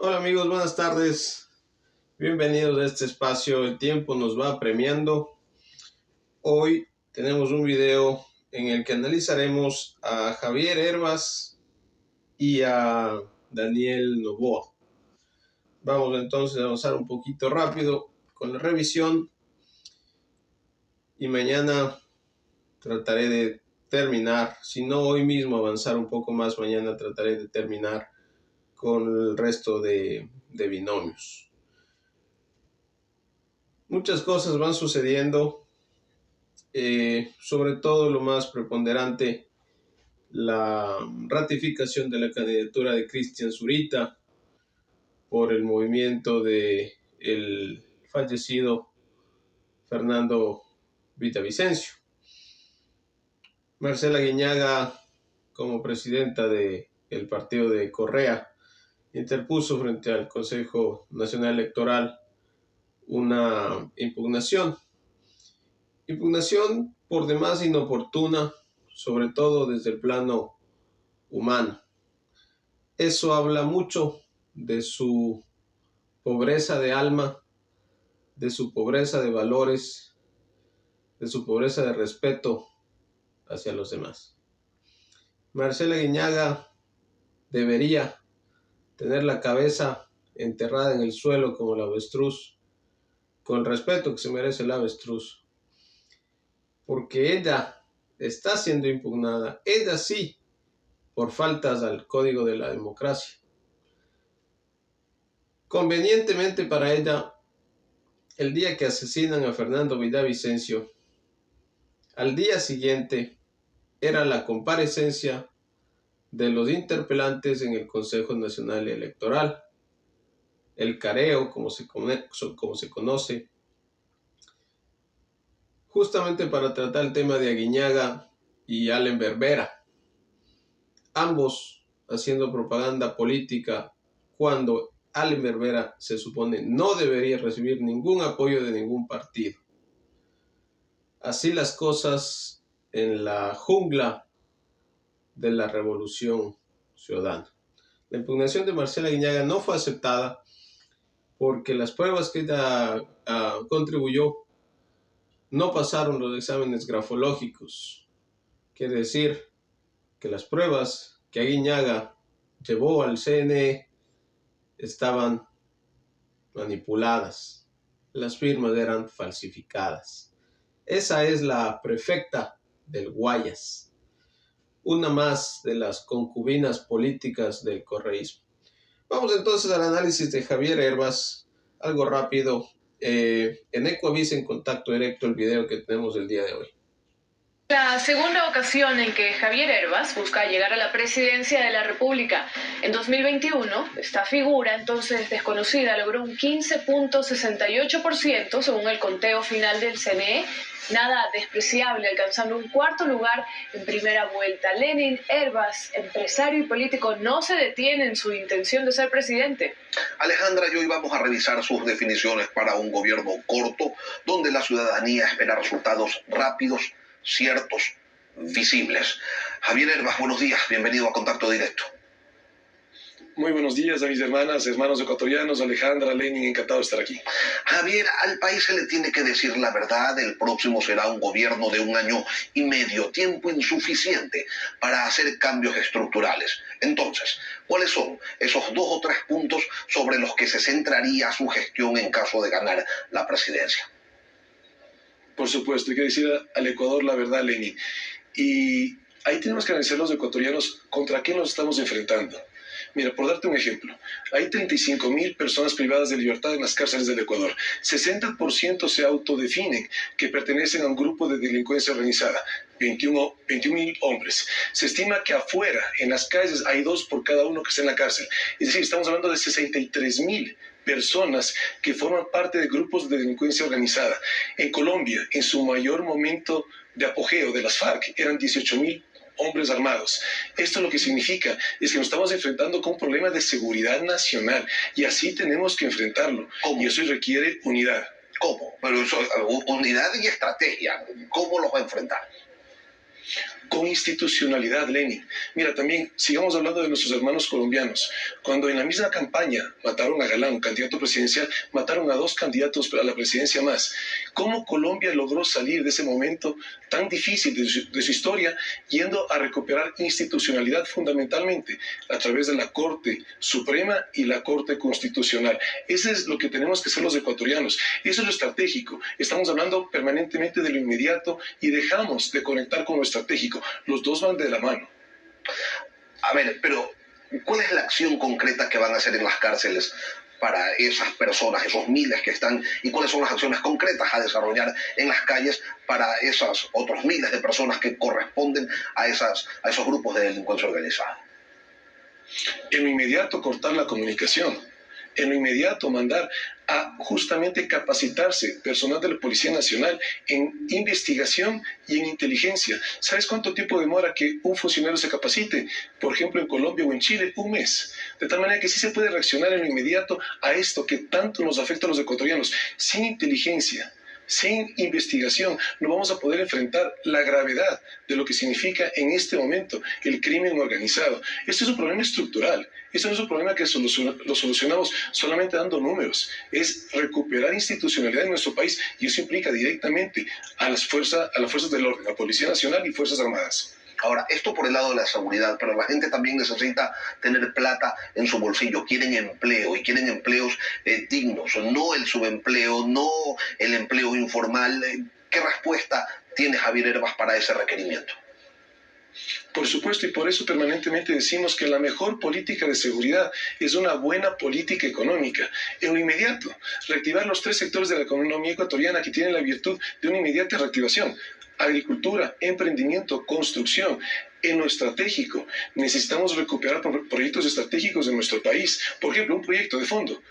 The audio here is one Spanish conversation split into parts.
Hola amigos, buenas tardes. Bienvenidos a este espacio. El tiempo nos va apremiando. Hoy tenemos un video en el que analizaremos a Javier Hervas y a Daniel Noboa. Vamos entonces a avanzar un poquito rápido con la revisión y mañana trataré de terminar, si no hoy mismo avanzar un poco más, mañana trataré de terminar con el resto de binomios. Muchas cosas van sucediendo, sobre todo lo más preponderante, la ratificación de la candidatura de Cristian Zurita por el movimiento de el fallecido Fernando Villavicencio. Marcela Guiñaga, como presidenta del partido de Correa, interpuso frente al Consejo Nacional Electoral una impugnación por demás inoportuna, sobre todo desde el plano humano. Eso habla mucho de su pobreza de alma, de su pobreza de valores, de su pobreza de respeto hacia los demás. Marcela Guiñaga debería tener la cabeza enterrada en el suelo como el avestruz, con el respeto que se merece el avestruz, porque ella está siendo impugnada, ella sí, por faltas al código de la democracia. Convenientemente para ella, el día que asesinan a Fernando Villavicencio, al día siguiente era la comparecencia de los interpelantes en el Consejo Nacional Electoral, el careo, como se conoce, justamente para tratar el tema de Aguiñaga y Allen Berbera, ambos haciendo propaganda política cuando Allen Berbera se supone no debería recibir ningún apoyo de ningún partido. Así las cosas en la jungla de la revolución ciudadana. La impugnación de Marcela Guiñaga no fue aceptada porque las pruebas que ella contribuyó no pasaron los exámenes grafológicos. Quiere decir que las pruebas que Aguiñaga llevó al CNE estaban manipuladas. Las firmas eran falsificadas. Esa es la prefecta del Guayas, una más de las concubinas políticas del correísmo. Vamos entonces al análisis de Javier Hervas, algo rápido. En Ecoavis en contacto directo el video que tenemos el día de hoy. La segunda ocasión en que Javier Hervas busca llegar a la presidencia de la República. En 2021, esta figura, entonces desconocida, logró un 15.68% según el conteo final del CNE, nada despreciable, alcanzando un cuarto lugar en primera vuelta. Lenin Hervas, empresario y político, no se detiene en su intención de ser presidente. Alejandra y hoy vamos a revisar sus definiciones para un gobierno corto, donde la ciudadanía espera resultados rápidos, ciertos, visibles. Javier Hervas, buenos días, bienvenido a Contacto Directo. Muy buenos días a mis hermanos ecuatorianos, Alejandra, Lenin, encantado de estar aquí. Javier, al país se le tiene que decir la verdad, el próximo será un gobierno de 1 año y medio, tiempo insuficiente para hacer cambios estructurales. Entonces, ¿cuáles son esos 2 o 3 puntos sobre los que se centraría su gestión en caso de ganar la presidencia? Por supuesto, hay que decir al Ecuador la verdad, Lenin. Y ahí tenemos que analizar los ecuatorianos contra qué nos estamos enfrentando. Mira, por darte un ejemplo, hay 35.000 personas privadas de libertad en las cárceles del Ecuador. 60% se autodefinen que pertenecen a un grupo de delincuencia organizada. 21.000 hombres. Se estima que afuera, en las calles, hay 2 por cada uno que está en la cárcel. Es decir, estamos hablando de 63.000 personas que forman parte de grupos de delincuencia organizada. En Colombia, en su mayor momento de apogeo de las FARC, eran 18.000 hombres armados. Esto lo que significa es que nos estamos enfrentando con un problema de seguridad nacional y así tenemos que enfrentarlo. ¿Cómo? Y eso requiere unidad. ¿Cómo? Pero eso, unidad y estrategia. ¿Cómo los va a enfrentar? con institucionalidad, Lenin. Mira, también sigamos hablando de nuestros hermanos colombianos. Cuando en la misma campaña mataron a Galán, un candidato presidencial, mataron a 2 candidatos a la presidencia más. ¿Cómo Colombia logró salir de ese momento tan difícil de su historia, yendo a recuperar institucionalidad fundamentalmente a través de la Corte Suprema y la Corte Constitucional? Eso es lo que tenemos que hacer los ecuatorianos. Eso es lo estratégico. Estamos hablando permanentemente de lo inmediato y dejamos de conectar con lo estratégico. Los dos van de la mano. A ver, pero ¿cuál es la acción concreta que van a hacer en las cárceles para esas personas, esos miles que están, y cuáles son las acciones concretas a desarrollar en las calles para esos otros miles de personas que corresponden a esos grupos de delincuencia organizada? En lo inmediato, cortar la comunicación. En lo inmediato, mandar a justamente capacitarse personal de la Policía Nacional en investigación y en inteligencia. ¿Sabes cuánto tiempo demora que un funcionario se capacite? Por ejemplo, en Colombia o en Chile, 1 mes. De tal manera que sí se puede reaccionar en lo inmediato a esto que tanto nos afecta a los ecuatorianos. Sin inteligencia, sin investigación, no vamos a poder enfrentar la gravedad de lo que significa en este momento el crimen organizado. Este es un problema estructural. Esto no es un problema que lo solucionamos solamente dando números. Es recuperar institucionalidad en nuestro país, y eso implica directamente a las fuerzas del orden, a Policía Nacional y Fuerzas Armadas. Ahora, esto por el lado de la seguridad, pero la gente también necesita tener plata en su bolsillo. Quieren empleo, y quieren empleos dignos, no el subempleo, no el empleo informal. ¿Qué respuesta tiene Javier Hervas para ese requerimiento? Por supuesto, y por eso permanentemente decimos que la mejor política de seguridad es una buena política económica. En lo inmediato, reactivar los 3 sectores de la economía ecuatoriana que tienen la virtud de una inmediata reactivación: agricultura, emprendimiento, construcción. En lo estratégico, necesitamos recuperar proyectos estratégicos de nuestro país. Por ejemplo, un proyecto de fondo,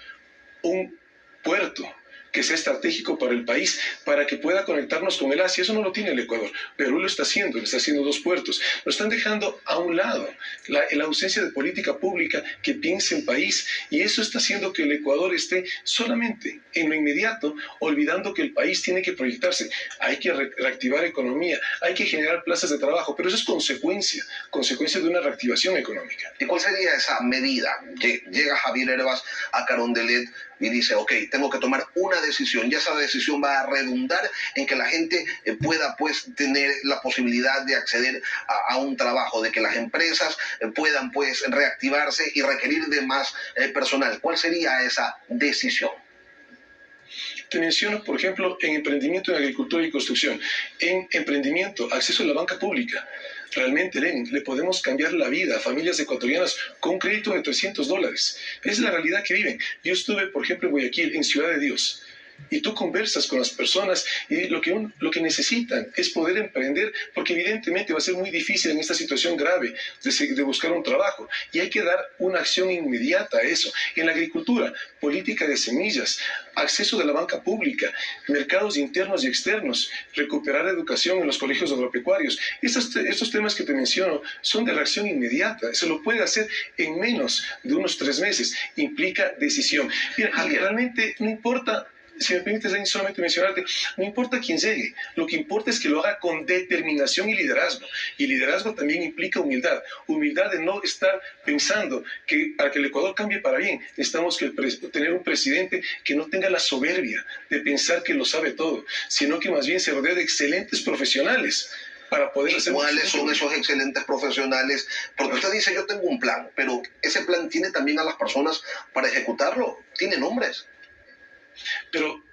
un puerto que sea estratégico para el país, para que pueda conectarnos con el Asia. Eso no lo tiene el Ecuador. Perú lo está haciendo, le está haciendo 2 puertos. Lo están dejando a un lado, la ausencia de política pública que piense en país, y eso está haciendo que el Ecuador esté solamente en lo inmediato, olvidando que el país tiene que proyectarse. Hay que reactivar economía, hay que generar plazas de trabajo, pero eso es consecuencia de una reactivación económica. ¿Y cuál sería esa medida? Que llega Javier Hervas a Carondelet y dice, ok, tengo que tomar una decisión, y esa decisión va a redundar en que la gente pueda pues tener la posibilidad de acceder a un trabajo, de que las empresas puedan pues reactivarse y requerir de más personal. ¿Cuál sería esa decisión? Te menciono, por ejemplo, en emprendimiento en agricultura y construcción. En emprendimiento, acceso a la banca pública. Realmente, Lenin, le podemos cambiar la vida a familias ecuatorianas con un crédito de $300. Es la realidad que viven. Yo estuve, por ejemplo, en Guayaquil, en Ciudad de Dios. Y tú conversas con las personas y lo que necesitan es poder emprender, porque evidentemente va a ser muy difícil en esta situación grave de buscar un trabajo, y hay que dar una acción inmediata a eso. En la agricultura, política de semillas, acceso de la banca pública, mercados internos y externos, recuperar educación en los colegios agropecuarios. Estos temas que te menciono son de reacción inmediata. Se lo puede hacer en menos de unos 3 meses. Implica decisión. Mira, realmente no importa. Si me permites, solamente mencionarte, no importa quién llegue, lo que importa es que lo haga con determinación y liderazgo. Y liderazgo también implica humildad. Humildad de no estar pensando que para que el Ecuador cambie para bien, necesitamos tener un presidente que no tenga la soberbia de pensar que lo sabe todo, sino que más bien se rodee de excelentes profesionales para poder hacer... ¿Cuáles son esos excelentes profesionales? Porque usted dice, yo tengo un plan, pero ese plan tiene también a las personas para ejecutarlo. ¿Tiene nombres? Pero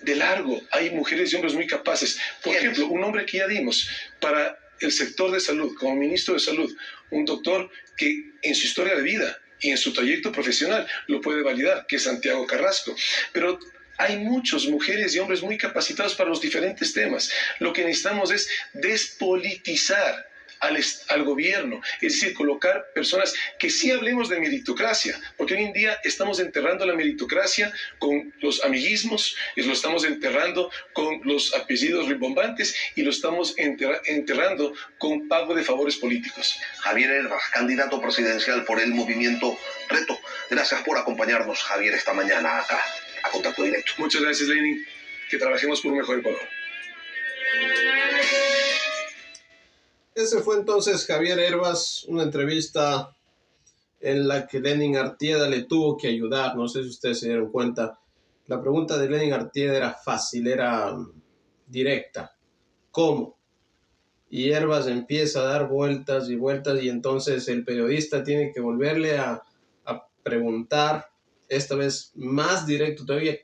de largo hay mujeres y hombres muy capaces. Por ejemplo, un nombre que ya dimos para el sector de salud, como ministro de salud, un doctor que en su historia de vida y en su trayecto profesional lo puede validar, que es Santiago Carrasco. Pero hay muchas mujeres y hombres muy capacitados para los diferentes temas. Lo que necesitamos es despolitizar al gobierno, es decir, colocar personas que sí hablemos de meritocracia, porque hoy en día estamos enterrando la meritocracia con los amiguismos, y lo estamos enterrando con los apellidos rimbombantes, y lo estamos enterrando con pago de favores políticos. Javier Hervas, candidato presidencial por el movimiento Reto. Gracias por acompañarnos, Javier, esta mañana acá a Contacto Directo. Muchas gracias, Lenin. Que trabajemos por un mejor Ecuador. Ese fue entonces Javier Herbas, una entrevista en la que Lenin Artieda le tuvo que ayudar. No sé si ustedes se dieron cuenta. La pregunta de Lenin Artieda era fácil, era directa. ¿Cómo? Y Herbas empieza a dar vueltas y vueltas y entonces el periodista tiene que volverle a preguntar, esta vez más directo todavía,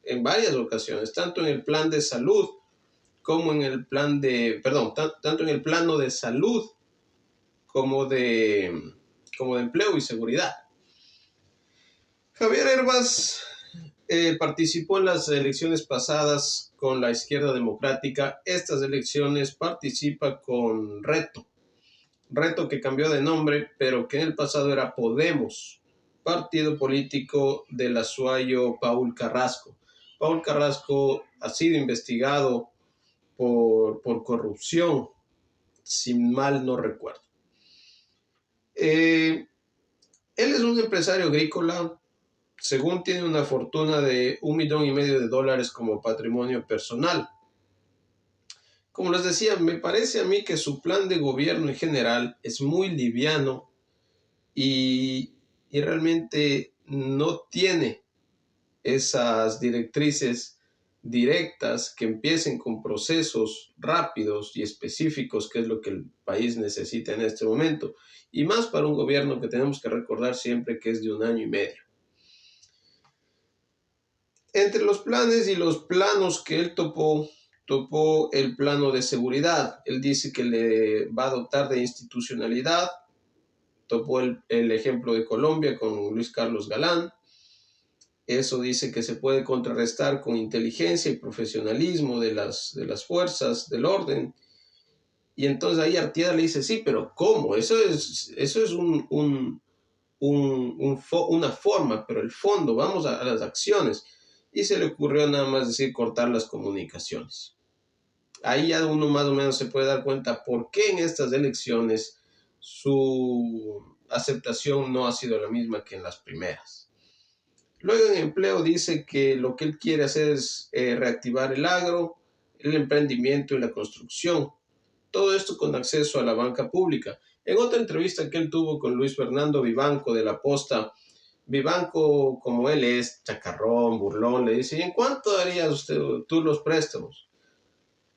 en varias ocasiones, tanto en el plan de salud como en el plan de, perdón, tanto en el plano de salud como de empleo y seguridad. Javier Herbas participó en las elecciones pasadas con la izquierda democrática. Estas elecciones participa con Reto que cambió de nombre, pero que en el pasado era Podemos, partido político del azuayo Paul Carrasco. Paul Carrasco ha sido investigado por corrupción, si mal no recuerdo. Él es un empresario agrícola, según tiene una fortuna de $1,5 millones como patrimonio personal. Como les decía, me parece a mí que su plan de gobierno en general es muy liviano y realmente no tiene esas directrices directas que empiecen con procesos rápidos y específicos, que es lo que el país necesita en este momento, y más para un gobierno que tenemos que recordar siempre que es de 1 año y medio. Entre los planes y los planos que él topó el plano de seguridad. Él dice que le va a dotar de institucionalidad. Topó el ejemplo de Colombia con Luis Carlos Galán. Eso dice que se puede contrarrestar con inteligencia y profesionalismo de las fuerzas del orden. Y entonces ahí Artieda le dice, sí, pero ¿cómo? Eso es una forma, pero el fondo, vamos a las acciones. Y se le ocurrió nada más decir cortar las comunicaciones. Ahí ya uno más o menos se puede dar cuenta por qué en estas elecciones su aceptación no ha sido la misma que en las primeras. Luego en empleo dice que lo que él quiere hacer es reactivar el agro, el emprendimiento y la construcción. Todo esto con acceso a la banca pública. En otra entrevista que él tuvo con Luis Fernando Vivanco de La Posta, Vivanco, como él es, chacarrón, burlón, le dice, ¿y en cuánto darías tú los préstamos?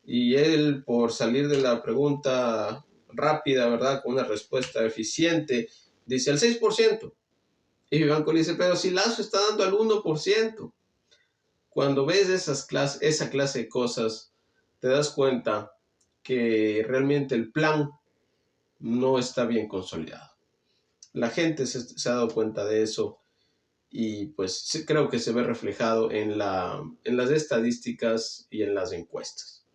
Y él, por salir de la pregunta rápida, ¿verdad?, con una respuesta eficiente, dice al 6%. Y Vivanco le dice, pero si Lazo está dando al 1%. Cuando ves esa clase de cosas, te das cuenta que realmente el plan no está bien consolidado. La gente se ha dado cuenta de eso y pues creo que se ve reflejado en las estadísticas y en las encuestas.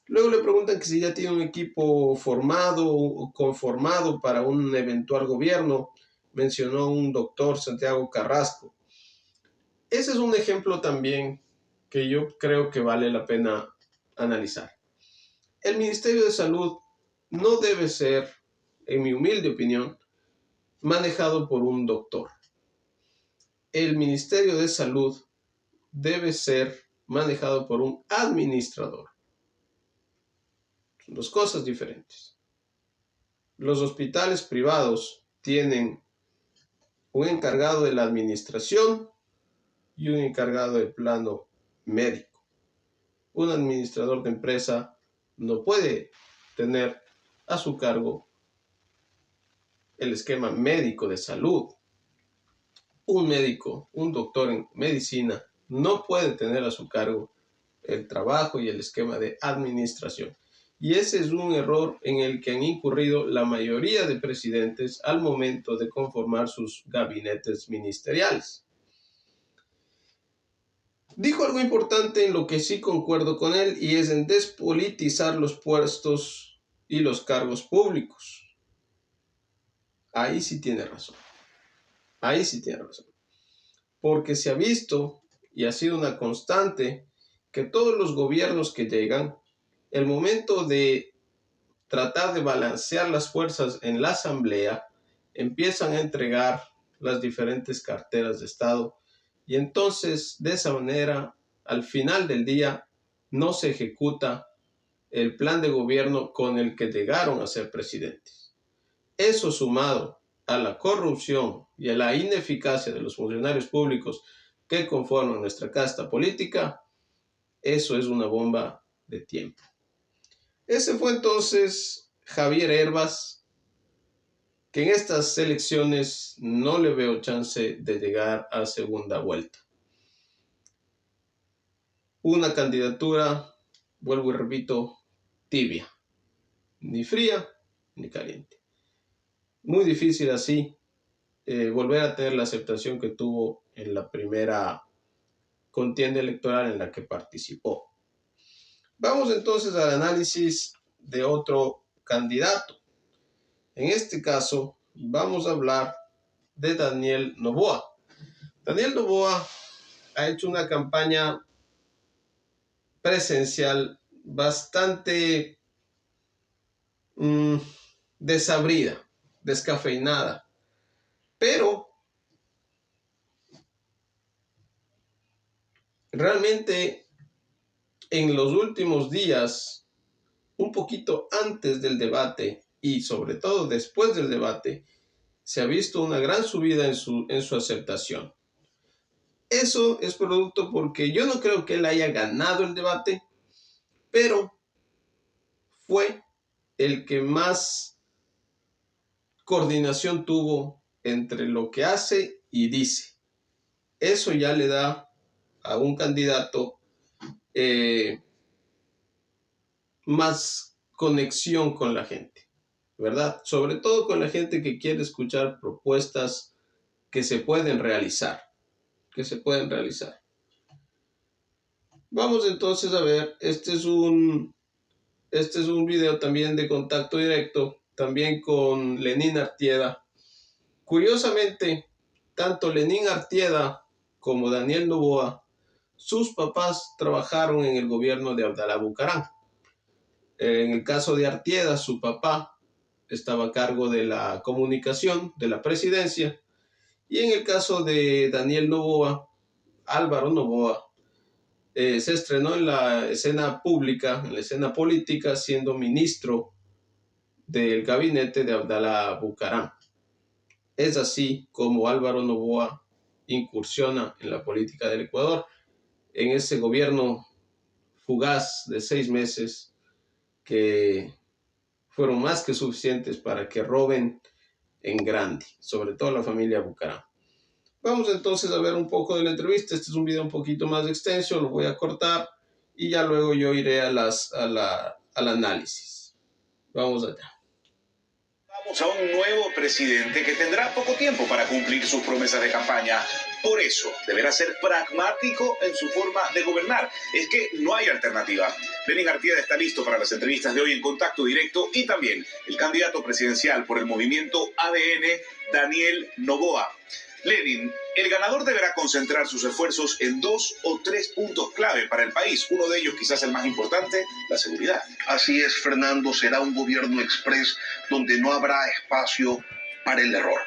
Luego le preguntan que si ya tiene un equipo formado o conformado para un eventual gobierno. Mencionó un doctor, Santiago Carrasco. Ese es un ejemplo también que yo creo que vale la pena analizar. El Ministerio de Salud no debe ser, en mi humilde opinión, manejado por un doctor. El Ministerio de Salud debe ser manejado por un administrador. Son dos cosas diferentes. Los hospitales privados tienen un encargado de la administración y un encargado del plano médico. Un administrador de empresa no puede tener a su cargo el esquema médico de salud. Un médico, un doctor en medicina, no puede tener a su cargo el trabajo y el esquema de administración. Y ese es un error en el que han incurrido la mayoría de presidentes al momento de conformar sus gabinetes ministeriales. Dijo algo importante en lo que sí concuerdo con él y es en despolitizar los puestos y los cargos públicos. Ahí sí tiene razón. Ahí sí tiene razón. Porque se ha visto y ha sido una constante que todos los gobiernos que llegan, el momento de tratar de balancear las fuerzas en la asamblea, empiezan a entregar las diferentes carteras de Estado y entonces de esa manera al final del día no se ejecuta el plan de gobierno con el que llegaron a ser presidentes. Eso sumado a la corrupción y a la ineficacia de los funcionarios públicos que conforman nuestra casta política, eso es una bomba de tiempo. Ese fue entonces Javier Hervas, que en estas elecciones no le veo chance de llegar a segunda vuelta. Una candidatura, vuelvo y repito, tibia, ni fría ni caliente. Muy difícil así volver a tener la aceptación que tuvo en la primera contienda electoral en la que participó. Vamos entonces al análisis de otro candidato. En este caso, vamos a hablar de Daniel Noboa. Daniel Noboa ha hecho una campaña presencial bastante desabrida, descafeinada, pero realmente en los últimos días, un poquito antes del debate y sobre todo después del debate, se ha visto una gran subida en su aceptación. Eso es producto porque yo no creo que él haya ganado el debate, pero fue el que más coordinación tuvo entre lo que hace y dice. Eso ya le da a un candidato más conexión con la gente, ¿verdad? Sobre todo con la gente que quiere escuchar propuestas que se pueden realizar. Vamos entonces a ver, este es un video también de contacto directo, también con Lenín Artieda. Curiosamente, tanto Lenín Artieda como Daniel Noboa, sus papás trabajaron en el gobierno de Abdalá Bucaram. En el caso de Artieda, su papá estaba a cargo de la comunicación de la presidencia, y en el caso de Daniel Noboa, Álvaro Noboa, se estrenó en la escena pública, en la escena política, siendo ministro del gabinete de Abdalá Bucaram. Es así como Álvaro Noboa incursiona en la política del Ecuador, en ese gobierno fugaz de 6 meses que fueron más que suficientes para que roben en grande, sobre todo la familia Bucaram. Vamos entonces a ver un poco de la entrevista. Este es un video un poquito más extenso, lo voy a cortar y ya luego yo iré al análisis. Vamos allá. Vamos a un nuevo presidente que tendrá poco tiempo para cumplir sus promesas de campaña. Por eso, deberá ser pragmático en su forma de gobernar. Es que no hay alternativa. Lenín Artieda está listo para las entrevistas de hoy en Contacto Directo, y también el candidato presidencial por el movimiento ADN, Daniel Noboa. Lenin, el ganador deberá concentrar sus esfuerzos en 2 o 3 puntos clave para el país. Uno de ellos, quizás el más importante, la seguridad. Así es, Fernando, será un gobierno exprés donde no habrá espacio para el error.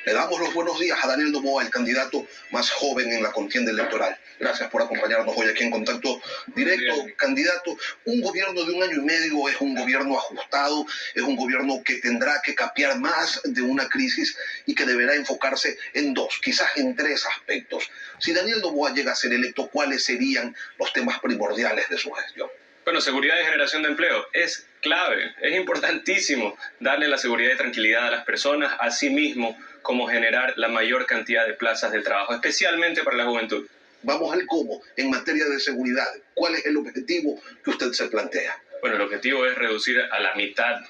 Le damos los buenos días a Daniel Noboa, el candidato más joven en la contienda electoral. Gracias por acompañarnos hoy aquí en Contacto Directo. Bien. Candidato, un gobierno de 1 año y medio es un gobierno ajustado, es un gobierno que tendrá que capear más de una crisis y que deberá enfocarse en 2, quizás en 3 aspectos. Si Daniel Noboa llega a ser electo, ¿cuáles serían los temas primordiales de su gestión? Bueno, seguridad y generación de empleo es clave, es importantísimo darle la seguridad y tranquilidad a las personas, así mismo como generar la mayor cantidad de plazas de trabajo, especialmente para la juventud. Vamos al cómo en materia de seguridad. ¿Cuál es el objetivo que usted se plantea? Bueno, el objetivo es reducir a la mitad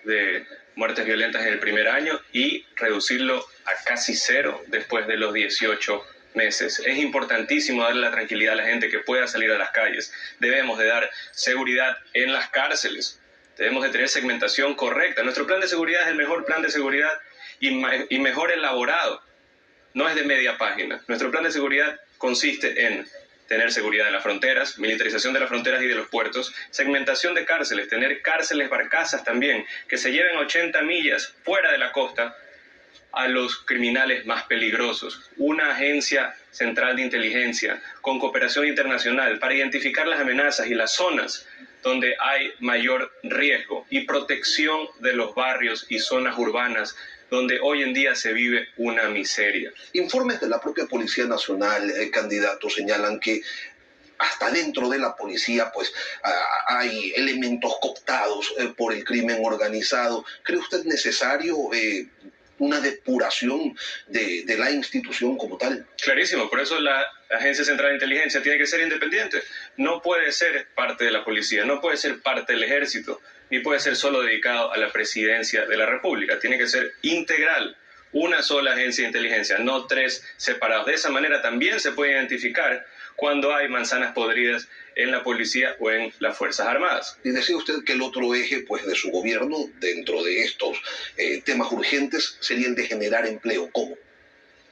de muertes violentas en el primer año y reducirlo a casi 0 después de los 18 meses. Es importantísimo darle la tranquilidad a la gente que pueda salir a las calles. Debemos de dar seguridad en las cárceles. Debemos de tener segmentación correcta. Nuestro plan de seguridad es el mejor plan de seguridad y mejor elaborado. No es de media página. Nuestro plan de seguridad consiste en tener seguridad en las fronteras, militarización de las fronteras y de los puertos, segmentación de cárceles, tener cárceles barcazas también, que se lleven 80 millas fuera de la costa a los criminales más peligrosos. Una agencia central de inteligencia con cooperación internacional para identificar las amenazas y las zonas donde hay mayor riesgo y protección de los barrios y zonas urbanas donde hoy en día se vive una miseria. Informes de la propia Policía Nacional, candidato, señalan que hasta dentro de la policía pues hay elementos cooptados por el crimen organizado. ¿Cree usted necesario una depuración de la institución como tal? Clarísimo, por eso la Agencia Central de Inteligencia tiene que ser independiente. No puede ser parte de la policía, no puede ser parte del ejército, ni puede ser solo dedicado a la presidencia de la República. Tiene que ser integral, una sola agencia de inteligencia, no tres separados. De esa manera también se puede identificar cuando hay manzanas podridas en la policía o en las Fuerzas Armadas. Y decía usted que el otro eje pues, de su gobierno, dentro de estos temas urgentes, sería el de generar empleo. ¿Cómo?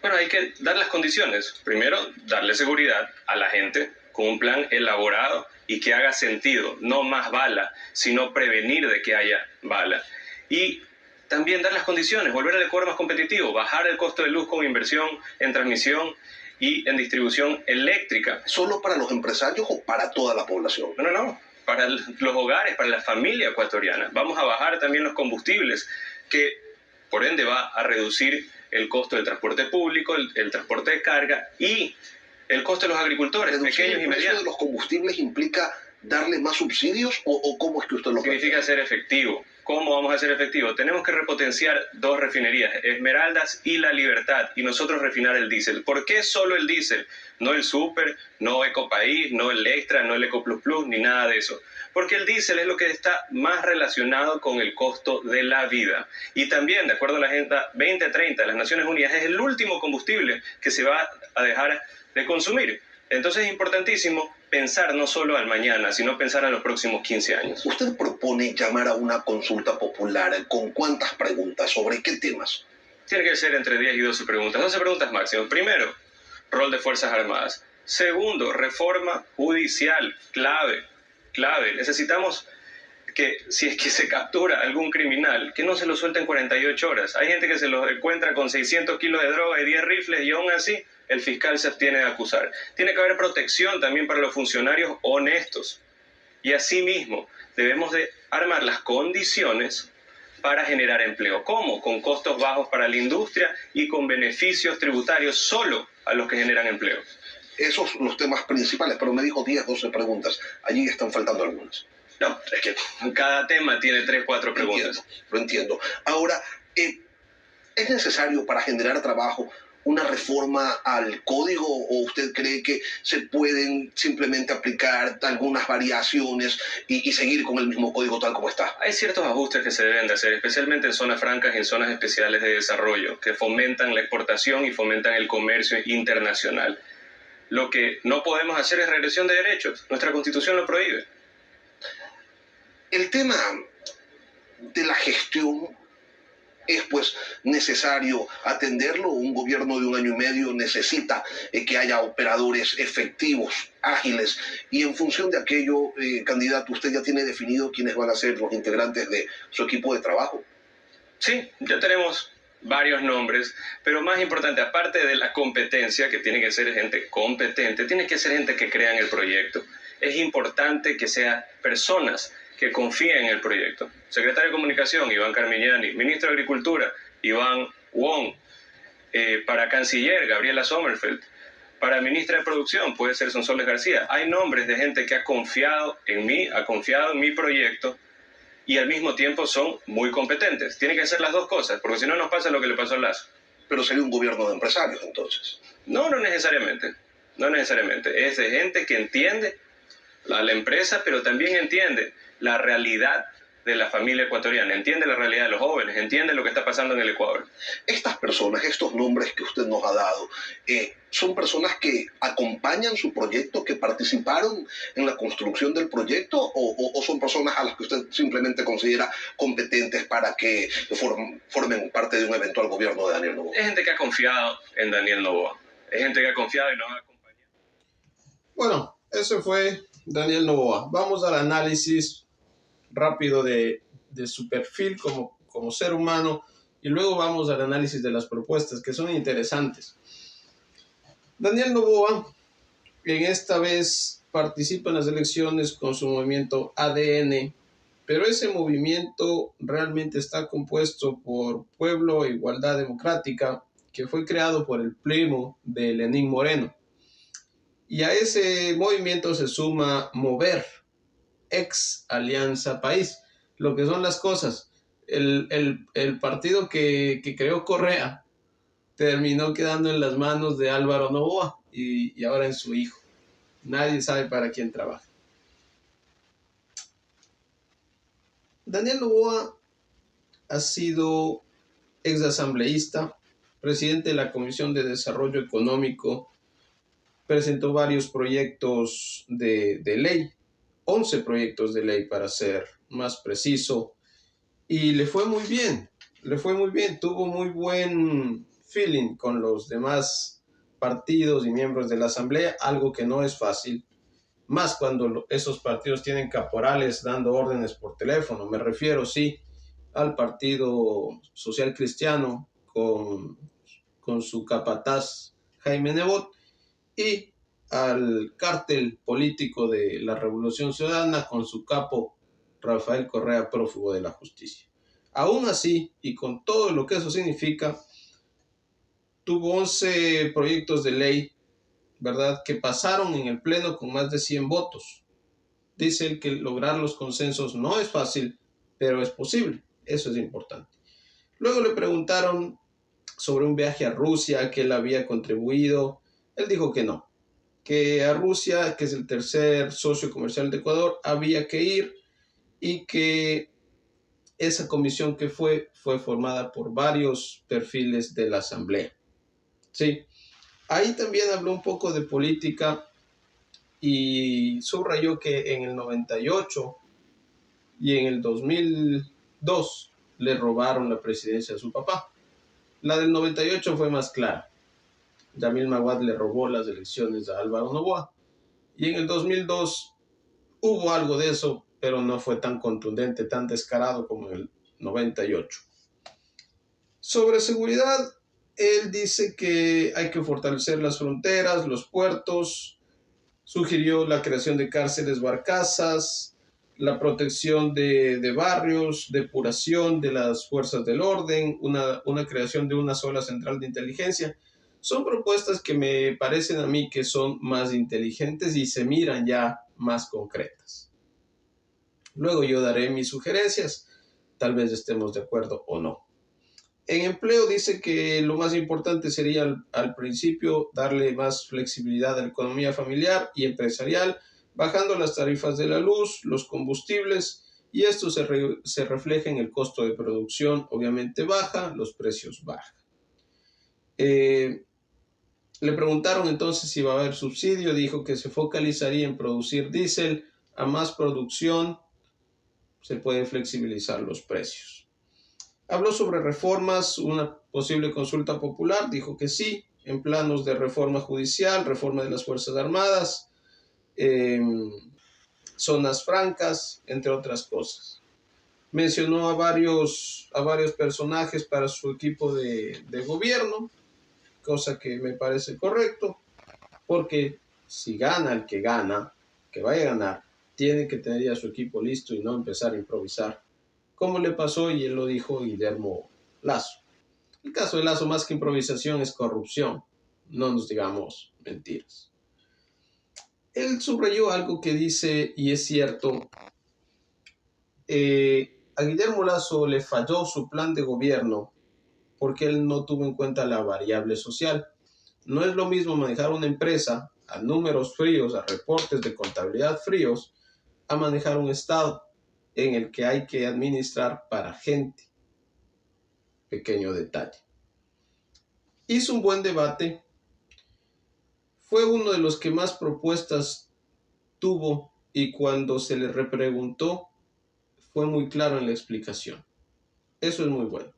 Bueno, hay que dar las condiciones. Primero, darle seguridad a la gente con un plan elaborado y que haga sentido. No más bala, sino prevenir de que haya bala. Y también dar las condiciones, volver al Ecuador más competitivo, bajar el costo de luz con inversión en transmisión y en distribución eléctrica. ¿Solo para los empresarios o para toda la población? No. Para los hogares, para la familia ecuatoriana. Vamos a bajar también los combustibles, que por ende va a reducir el costo del transporte público, el transporte de carga y el costo de los agricultores, pequeños y medianos. ¿El precio de los combustibles implica darle más subsidios o cómo es que usted lo plantea? Significa ser efectivo. ¿Cómo vamos a ser efectivos? Tenemos que repotenciar dos refinerías, Esmeraldas y La Libertad, y nosotros refinar el diésel. ¿Por qué solo el diésel? No el Super, no Ecopaís, no el Extra, no el Eco Plus Plus, ni nada de eso. Porque el diésel es lo que está más relacionado con el costo de la vida. Y también, de acuerdo a la Agenda 2030 de las Naciones Unidas, es el último combustible que se va a dejar de consumir. Entonces es importantísimo pensar no solo al mañana, sino pensar en los próximos 15 años. ¿Usted propone llamar a una consulta popular con cuántas preguntas? ¿Sobre qué temas? Tiene que ser entre 10 y 12 preguntas. 12 preguntas máximo. Primero, rol de Fuerzas Armadas. Segundo, reforma judicial. Clave. Necesitamos que si es que se captura algún criminal, que no se lo suelten 48 horas. Hay gente que se lo encuentra con 600 kilos de droga y 10 rifles y aún así el fiscal se abstiene de acusar. Tiene que haber protección también para los funcionarios honestos. Y asimismo, debemos de armar las condiciones para generar empleo. ¿Cómo? Con costos bajos para la industria y con beneficios tributarios solo a los que generan empleo. Esos son los temas principales, pero me dijo 10, 12 preguntas. Allí están faltando algunas. No, es que cada tema tiene 3, 4 preguntas. Lo entiendo. Ahora, ¿es necesario para generar trabajo una reforma al código o usted cree que se pueden simplemente aplicar algunas variaciones y seguir con el mismo código tal como está? Hay ciertos ajustes que se deben de hacer, especialmente en zonas francas y en zonas especiales de desarrollo, que fomentan la exportación y fomentan el comercio internacional. Lo que no podemos hacer es regresión de derechos. Nuestra Constitución lo prohíbe. El tema de la gestión es pues necesario atenderlo. Un gobierno de 1 año y medio necesita que haya operadores efectivos, ágiles, y en función de aquello, candidato, ¿usted ya tiene definido quiénes van a ser los integrantes de su equipo de trabajo? Sí, ya tenemos varios nombres, pero más importante, aparte de la competencia, que tiene que ser gente competente, tiene que ser gente que crea en el proyecto. Es importante que sean personas que confíen en el proyecto. Secretario de Comunicación, Iván Carmignani. Ministro de Agricultura, Iván Wong. Para Canciller, Gabriela Sommerfeld. Para Ministra de Producción, puede ser Sonsoles García. Hay nombres de gente que ha confiado en mí, ha confiado en mi proyecto y al mismo tiempo son muy competentes. Tiene que ser las dos cosas, porque si no nos pasa lo que le pasó a Lazo. Pero sería un gobierno de empresarios, entonces. No necesariamente. No necesariamente. Es de gente que entiende a la empresa, pero también entiende la realidad de la familia ecuatoriana, entiende la realidad de los jóvenes, entiende lo que está pasando en el Ecuador. Estas personas, estos nombres que usted nos ha dado, ¿son personas que acompañan su proyecto, que participaron en la construcción del proyecto o son personas a las que usted simplemente considera competentes para que formen parte de un eventual gobierno de Daniel Noboa? Es gente que ha confiado en Daniel Noboa, es gente que ha confiado y nos ha acompañado. Bueno, ese fue Daniel Noboa. Vamos al análisis rápido de su perfil como ser humano y luego vamos al análisis de las propuestas que son interesantes. Daniel Noboa en esta vez participa en las elecciones con su movimiento ADN, pero ese movimiento realmente está compuesto por Pueblo e Igualdad Democrática, que fue creado por el primo de Lenín Moreno. Y a ese movimiento se suma Mover, ex Alianza País. Lo que son las cosas, el partido que creó Correa terminó quedando en las manos de Álvaro Noboa y ahora en su hijo. Nadie sabe para quién trabaja. Daniel Noboa ha sido exasambleísta, presidente de la Comisión de Desarrollo Económico, presentó varios proyectos de ley, 11 proyectos de ley para ser más preciso, y le fue muy bien, tuvo muy buen feeling con los demás partidos y miembros de la Asamblea, algo que no es fácil, más cuando esos partidos tienen caporales dando órdenes por teléfono. Me refiero, sí, al Partido Social Cristiano con su capataz Jaime Nebot y al cártel político de la Revolución Ciudadana con su capo Rafael Correa, prófugo de la justicia. Aún así, y con todo lo que eso significa, tuvo 11 proyectos de ley, ¿verdad?, que pasaron en el Pleno con más de 100 votos. Dice él que lograr los consensos no es fácil, pero es posible. Eso es importante. Luego le preguntaron sobre un viaje a Rusia, que él había contribuido. Él dijo que no, que a Rusia, que es el tercer socio comercial de Ecuador, había que ir y que esa comisión que fue formada por varios perfiles de la Asamblea. Sí, ahí también habló un poco de política y subrayó que en el 98 y en el 2002 le robaron la presidencia a su papá. La del 98 fue más clara. Yamil Maguad le robó las elecciones a Álvaro Noboa. Y en el 2002 hubo algo de eso, pero no fue tan contundente, tan descarado como en el 98. Sobre seguridad, él dice que hay que fortalecer las fronteras, los puertos, sugirió la creación de cárceles barcazas, la protección de barrios, depuración de las fuerzas del orden, una creación de una sola central de inteligencia. Son propuestas que me parecen a mí que son más inteligentes y se miran ya más concretas. Luego yo daré mis sugerencias, tal vez estemos de acuerdo o no. En empleo dice que lo más importante sería al principio darle más flexibilidad a la economía familiar y empresarial, bajando las tarifas de la luz, los combustibles, y esto se refleja en el costo de producción, obviamente baja, los precios bajan. Le preguntaron entonces si va a haber subsidio, dijo que se focalizaría en producir diésel, a más producción se pueden flexibilizar los precios. Habló sobre reformas, una posible consulta popular, dijo que sí, en planos de reforma judicial, reforma de las Fuerzas Armadas, zonas francas, entre otras cosas. Mencionó a varios personajes para su equipo de gobierno, cosa que me parece correcto, porque si gana el que gana, que vaya a ganar, tiene que tener ya su equipo listo y no empezar a improvisar, como le pasó, y él lo dijo, Guillermo Lasso. El caso de Lasso, más que improvisación, es corrupción. No nos digamos mentiras. Él subrayó algo que dice, y es cierto, a Guillermo Lasso le falló su plan de gobierno porque él no tuvo en cuenta la variable social. No es lo mismo manejar una empresa a números fríos, a reportes de contabilidad fríos, a manejar un Estado en el que hay que administrar para gente. Pequeño detalle. Hizo un buen debate. Fue uno de los que más propuestas tuvo y cuando se le repreguntó fue muy claro en la explicación. Eso es muy bueno.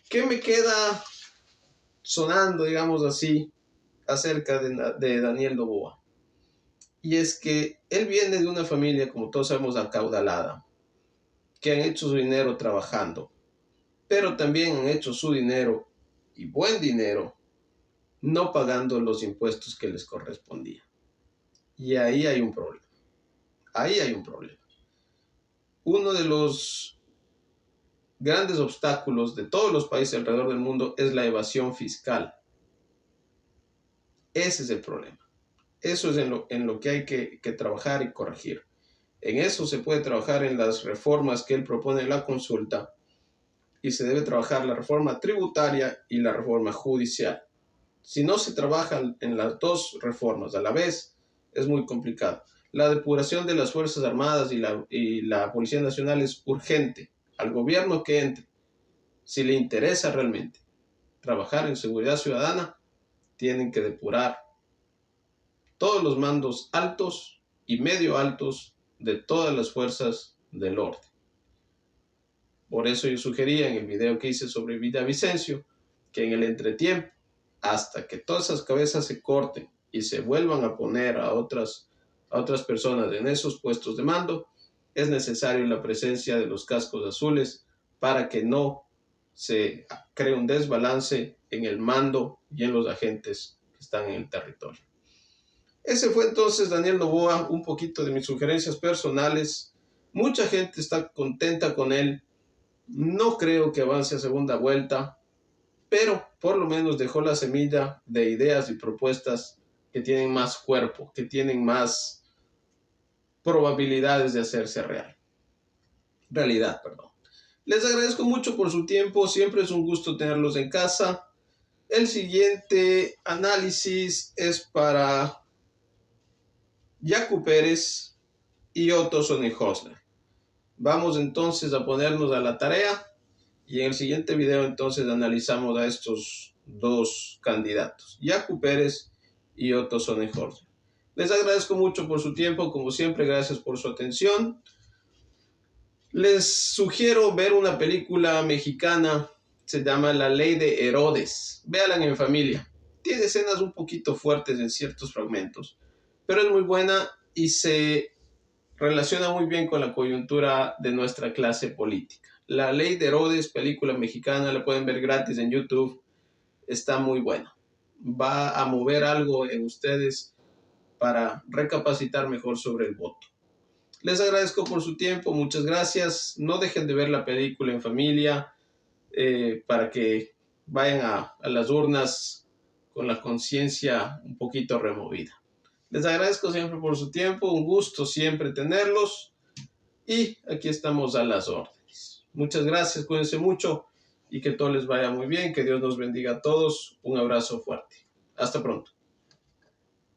¿Qué me queda sonando, digamos así, acerca de Daniel Noboa? Y es que él viene de una familia, como todos sabemos, acaudalada, que han hecho su dinero trabajando, pero también han hecho su dinero, y buen dinero, no pagando los impuestos que les correspondían. Y ahí hay un problema. Ahí hay un problema. Uno de los grandes obstáculos de todos los países alrededor del mundo es la evasión fiscal. Ese es el problema. Eso es en lo que hay que trabajar y corregir. En eso se puede trabajar en las reformas que él propone en la consulta, y se debe trabajar la reforma tributaria y la reforma judicial. Si no se trabajan en las dos reformas a la vez, es muy complicado. La depuración de las Fuerzas Armadas y la Policía Nacional es urgente. Al gobierno que entre, si le interesa realmente trabajar en seguridad ciudadana, tienen que depurar todos los mandos altos y medio altos de todas las fuerzas del orden. Por eso yo sugería en el video que hice sobre Villavicencio que en el entretiempo, hasta que todas esas cabezas se corten y se vuelvan a poner a otras personas en esos puestos de mando, es necesario la presencia de los cascos azules para que no se cree un desbalance en el mando y en los agentes que están en el territorio. Ese fue entonces Daniel Noboa, un poquito de mis sugerencias personales. Mucha gente está contenta con él. No creo que avance a segunda vuelta, pero por lo menos dejó la semilla de ideas y propuestas que tienen más cuerpo, que tienen más probabilidades de hacerse realidad. Les agradezco mucho por su tiempo, siempre es un gusto tenerlos en casa. El siguiente análisis es para Yacu Pérez y Otto Sonnenhösler. Vamos entonces a ponernos a la tarea y en el siguiente video entonces analizamos a estos dos candidatos, Yacu Pérez y Otto Sonnenhösler. Les agradezco mucho por su tiempo, como siempre, gracias por su atención. Les sugiero ver una película mexicana, se llama La Ley de Herodes. Véanla en familia. Tiene escenas un poquito fuertes en ciertos fragmentos, pero es muy buena y se relaciona muy bien con la coyuntura de nuestra clase política. La Ley de Herodes, película mexicana, la pueden ver gratis en YouTube. Está muy buena. Va a mover algo en ustedes para recapacitar mejor sobre el voto. Les agradezco por su tiempo, muchas gracias. No dejen de ver la película en familia para que vayan a las urnas con la conciencia un poquito removida. Les agradezco siempre por su tiempo, un gusto siempre tenerlos y aquí estamos a las órdenes. Muchas gracias, cuídense mucho y que todo les vaya muy bien, que Dios nos bendiga a todos. Un abrazo fuerte. Hasta pronto.